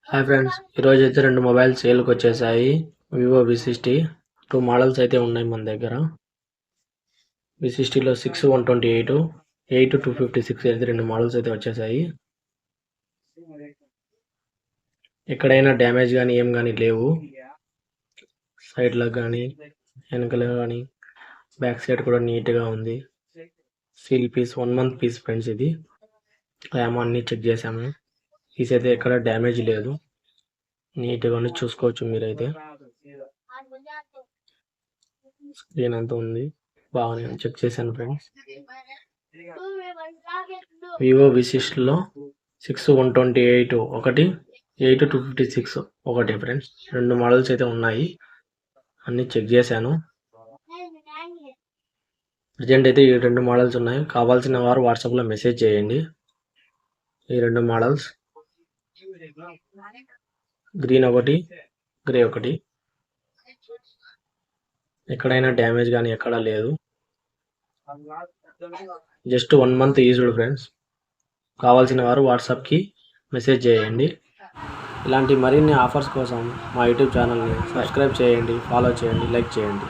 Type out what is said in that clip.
Hi friends, ఈరోజు అయితే 2 mobiles సేల్కి వచ్చేసాయి. వివో V60 2 మోడల్స్ అయితే ఉన్నాయి మన దగ్గర. V60లో 6 128, 8 256 అయితే 2 మోడల్స్ అయితే వచ్చేసాయి. ఎక్కడైనా డ్యామేజ్ కానీ ఏం కానీ లేవు. సైడ్లకు కానీ వెనకలో కానీ బ్యాక్ సైడ్ కూడా నీట్గా ఉంది. Seal piece 1 month piece friends. ఇది ర్యామ్ అన్ని చెక్ చేసాము. పీస్ అయితే ఎక్కడ డ్యామేజ్ లేదు. నీట్గా చూసుకోవచ్చు మీరైతే. స్క్రీన్ అంతా ఉంది, బాగానే చెక్ చేశాను ఫ్రెండ్స్. వివో V60లో 6 128 ఒకటి, 8 256 ఒకటి ఫ్రెండ్స్. 2 మోడల్స్ అయితే ఉన్నాయి, అన్ని చెక్ చేశాను. ప్రజెంట్ అయితే ఈ 2 మోడల్స్ ఉన్నాయి. కావాల్సిన వారు వాట్సాప్లో మెసేజ్ చేయండి. ఈ 2 మోడల్స్ గ్రీన్ ఒకటి, గ్రే ఒకటి. ఎక్కడైనా డ్యామేజ్ కానీ ఎక్కడా లేదు. Just 1 month used friends. కావాల్సిన వారు వాట్సాప్కి మెసేజ్ చేయండి. ఇలాంటి మరిన్ని ఆఫర్స్ కోసం మా యూట్యూబ్ ఛానల్ని సబ్స్క్రైబ్ చేయండి, ఫాలో చేయండి, లైక్ చేయండి.